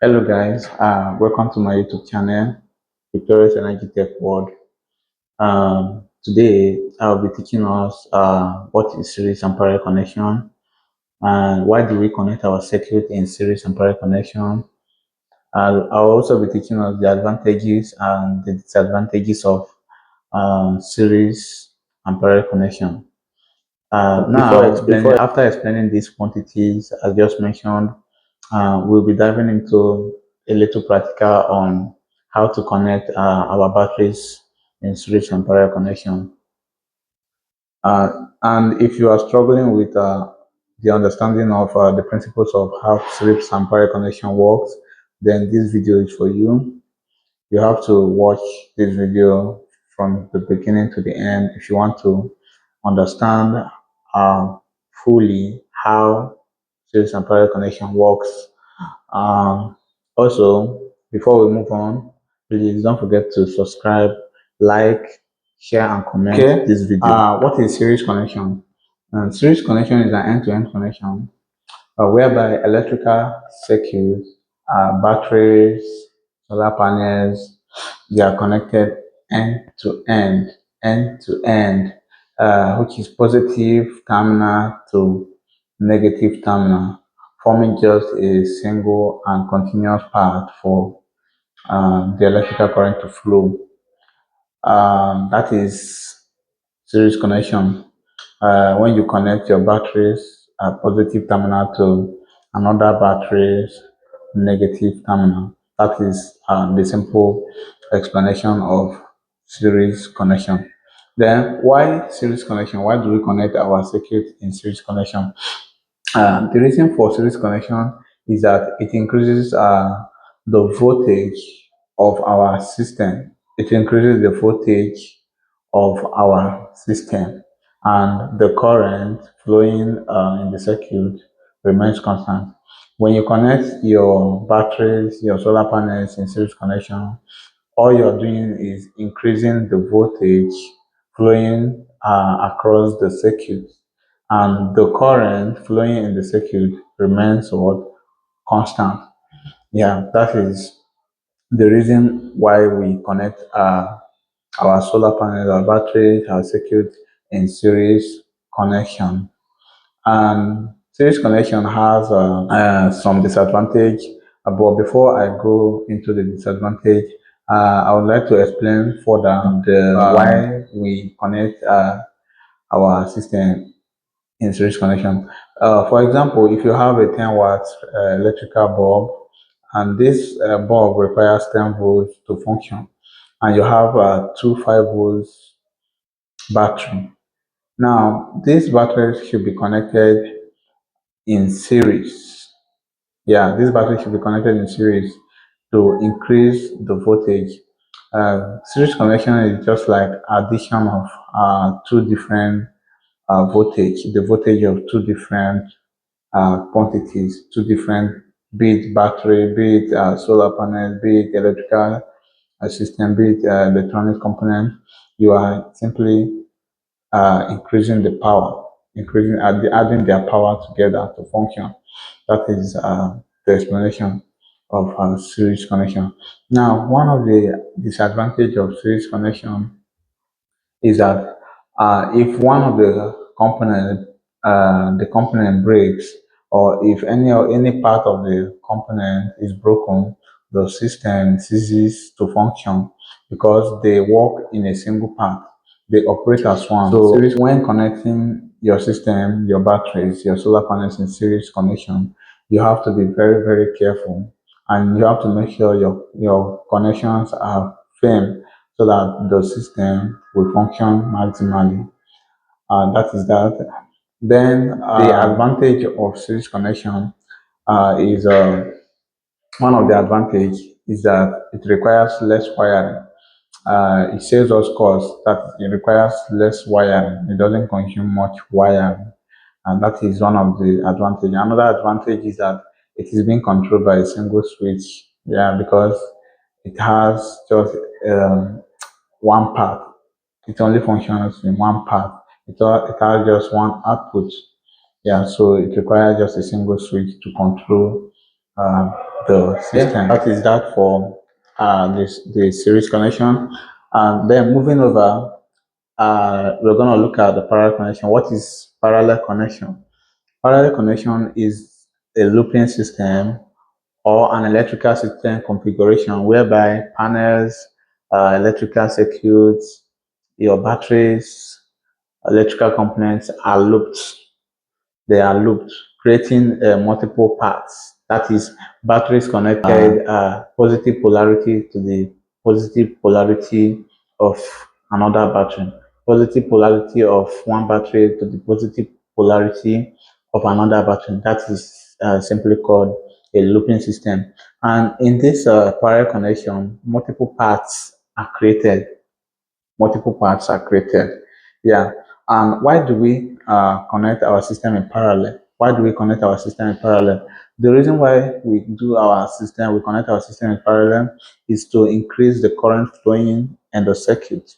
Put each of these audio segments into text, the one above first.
Hello guys, welcome to my YouTube channel, Victorious Energy Tech World. Today I'll be teaching us what is series and parallel connection and why do we connect our circuit in series and parallel connection. I'll also be teaching us the advantages and the disadvantages of series and parallel connection. After explaining these quantities I just mentioned, we'll be diving into a little practical on how to connect our batteries in switch and parallel connection. And if you are struggling with the understanding of the principles of how switch and parallel connection works, then this video is for you. You have to watch this video from the beginning to the end if you want to understand uh, fully how switch and parallel connection works. um, Also, before we move on, please don't forget to subscribe, like, share, and comment this video. What is series connection? Series connection is an end-to-end connection whereby electrical circuits, batteries, solar panels, they are connected end to end, which is positive terminal to negative terminal, forming just a single and continuous path for the electrical current to flow. That is series connection. When you connect your batteries positive terminal to another battery's negative terminal. That is the simple explanation of series connection. Then why series connection? Why do we connect our circuit in series connection? The reason for series connection is that it increases the voltage of our system. It increases the voltage of our system, and the current flowing in the circuit remains constant. When you connect your batteries, your solar panels in series connection, all you're doing is increasing the voltage flowing across the circuit, and the current flowing in the circuit remains what constant. Yeah, that is the reason why we connect our solar panels, our batteries, our circuit in series connection. And series connection has some disadvantage, but before I go into the disadvantage, I would like to explain further why we connect our system in series connection. For example, if you have a 10 watt electrical bulb, and this bulb requires 10 volts to function, and you have two 5 volts battery. Now, these batteries should be connected in series. Yeah, this battery should be connected in series to increase the voltage. Series connection is just like addition of two different voltage, the voltage of two different quantities, two different, be it battery, be it solar panel, be it electrical system, be it electronic component. You are simply increasing the power, adding their power together to function. That is the explanation of series connection. Now, one of the disadvantages of series connection is that if one of the component breaks, or if any part of the component is broken, the system ceases to function because they work in a single part. They operate as one. So when connecting your system, your batteries, your solar panels in series connection, you have to be very careful, and you have to make sure your connections are firm so that the system will function maximally. That is that. Then the advantage of series connection is one of the advantage is that it requires less wiring. It saves us cost, that it requires less wiring. It doesn't consume much wiring, and that is one of the advantage. Another advantage is that it is being controlled by a single switch. Yeah, because it has just one path. It only functions in one path. It has just one output. Yeah, so it requires just a single switch to control uh, the system. That is that for the series connection. And then moving over, we're going to look at the parallel connection. What is parallel connection? Parallel connection is a looping system or an electrical system configuration whereby panels, electrical circuits, your batteries, electrical components are looped. They are looped, creating multiple paths. That is, batteries connected positive polarity to the positive polarity of another battery, positive polarity of one battery to the positive polarity of another battery. That is simply called a looping system. And in this parallel connection, multiple parts are created. Yeah. And why do we connect our system in parallel? Why do we connect our system in parallel? The reason why we connect our system in parallel is to increase the current flowing in the circuit.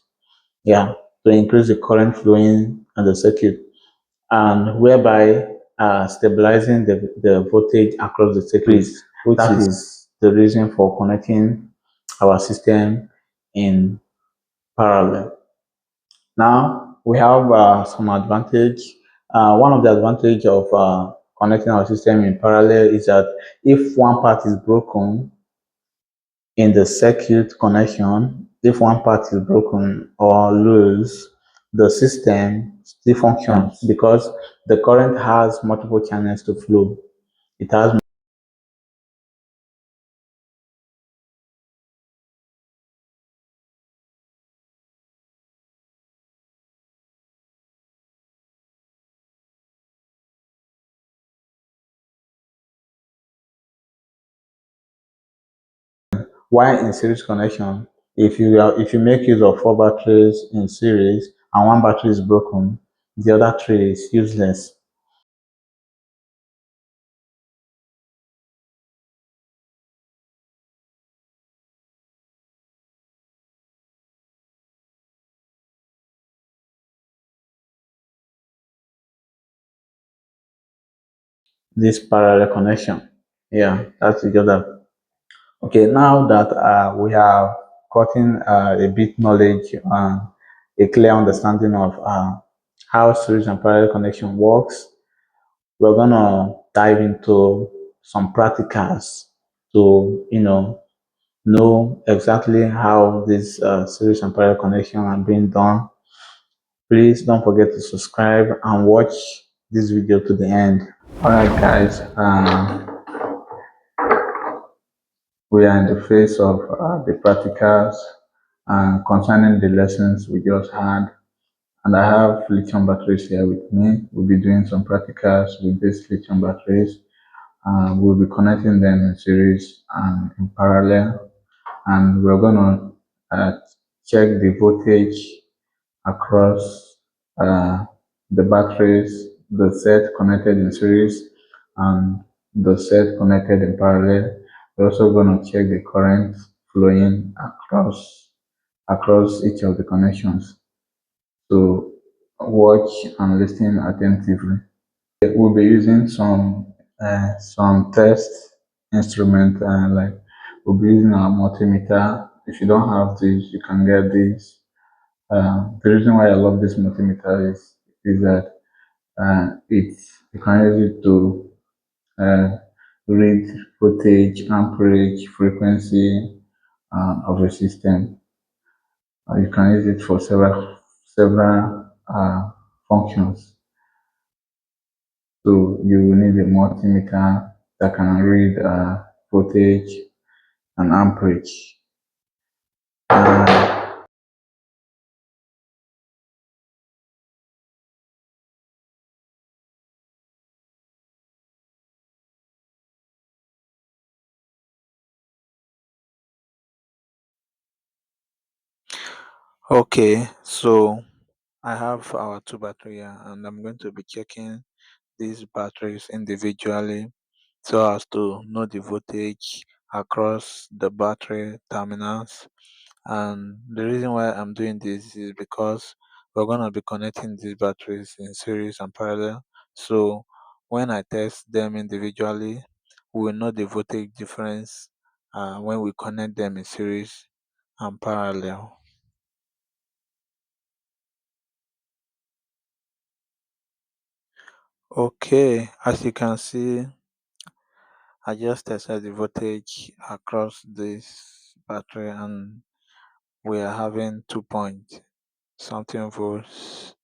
Yeah, to increase the current flowing in the circuit, and whereby stabilizing the voltage across the circuit, which is the reason for connecting our system in parallel. Now we have some advantage. One of the advantage of connecting our system in parallel is that if one part is broken in the circuit connection, if one part is broken or loose, the system still functions because the current has multiple channels to flow. It has. While in series connection, if you make use of four batteries in series and one battery is broken, the other three is useless. This parallel connection. Yeah, that's the other. Okay, now that we have gotten a bit knowledge, a clear understanding of how series and parallel connection works, we're gonna dive into some practicals to know exactly how this series and parallel connection are being done. Please don't forget to subscribe and watch this video to the end. All right, guys. We are in the phase of the practicals concerning the lessons we just had. And I have lithium batteries here with me. We'll be doing some practicals with these lithium batteries. We'll be connecting them in series and in parallel. And we're going to check the voltage across uh, the batteries, the set connected in series and the set connected in parallel. We're also going to check the current flowing across each of the connections. So watch and listen attentively. We'll be using some test instrument like we'll be using our multimeter. If you don't have this, you can get this. The reason why I love this multimeter is that you can use it to uh, read voltage, amperage, frequency of a system. You can use it for several functions. So you will need a multimeter that can read voltage and amperage. Uh, Okay, so I have our two battery here and I'm going to be checking these batteries individually so as to know the voltage across the battery terminals. And the reason why I'm doing this is because we're going to be connecting these batteries in series and parallel. So when I test them individually, we will know the voltage difference when we connect them in series and parallel. Okay, as you can see, I just tested the voltage across this battery and we are having 2 point something volts.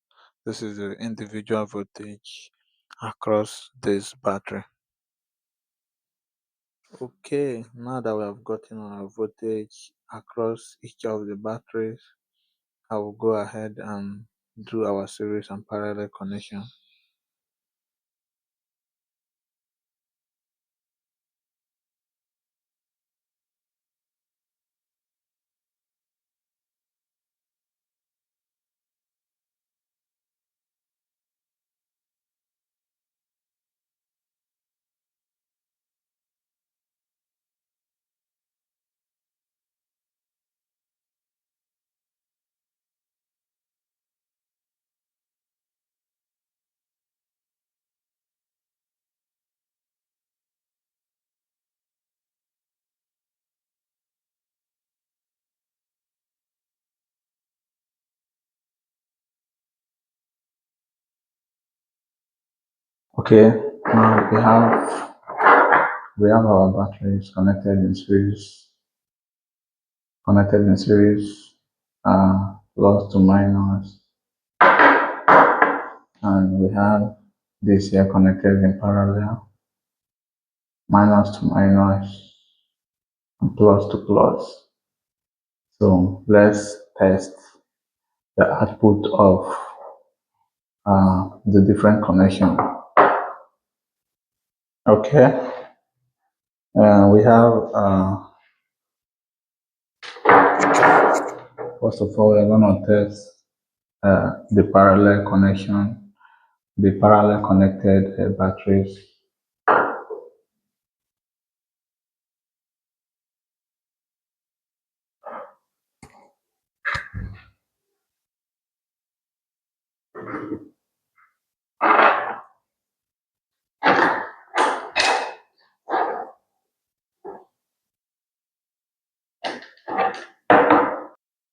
This is the individual voltage across this battery. Okay, now that we have gotten our voltage across each of the batteries, I will go ahead and do our series and parallel connection. Okay, now we have our batteries connected in series, plus to minus, and we have this here connected in parallel, minus to minus, and plus to plus. So let's test the output of the different connection. Okay, we have first of all we're going to test the parallel connection, the parallel connected batteries.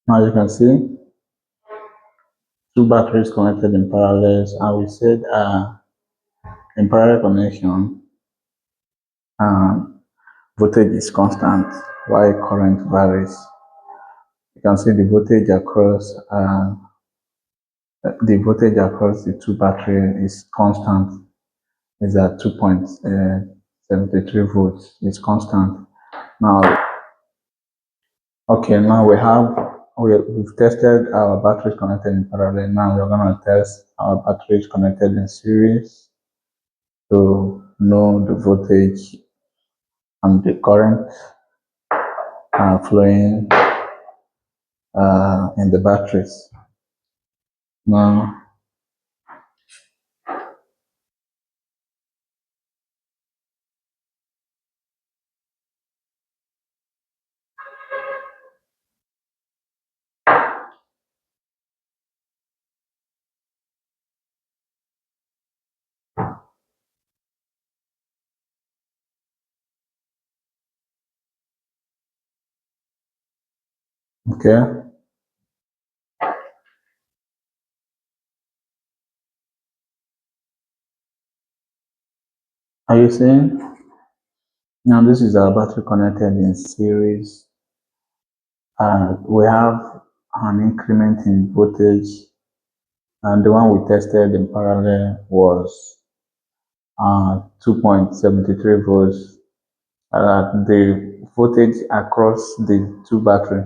Now you can see two batteries connected in parallels, and we said in parallel connection, uh, voltage is constant while current varies. You can see the voltage across the two batteries is constant. Is at 2.73 volts. It's constant. Now, okay, now we've tested our batteries connected in parallel. Now we're going to test our batteries connected in series to know the voltage and the current flowing in the batteries. Now, okay, are you seeing? Now this is our battery connected in series. We have an increment in voltage, and the one we tested in parallel was 2.73 volts. The voltage across the two battery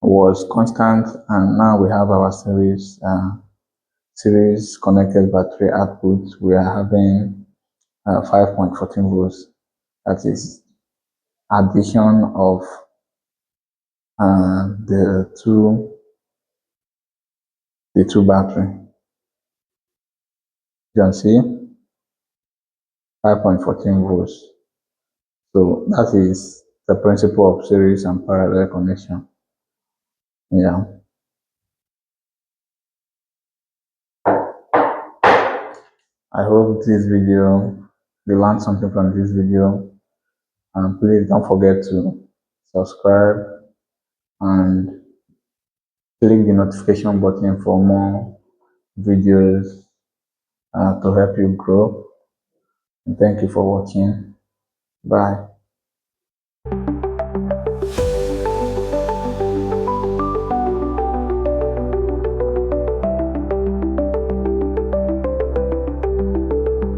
was constant, and now we have our series connected battery output. We are having 5.14 volts. That is addition of the two battery. You can see 5.14 volts. So that is the principle of series and parallel connection. Yeah. I hope this video you learned something from this video. And please don't forget to subscribe and click the notification button for more videos to help you grow. And thank you for watching. Bye.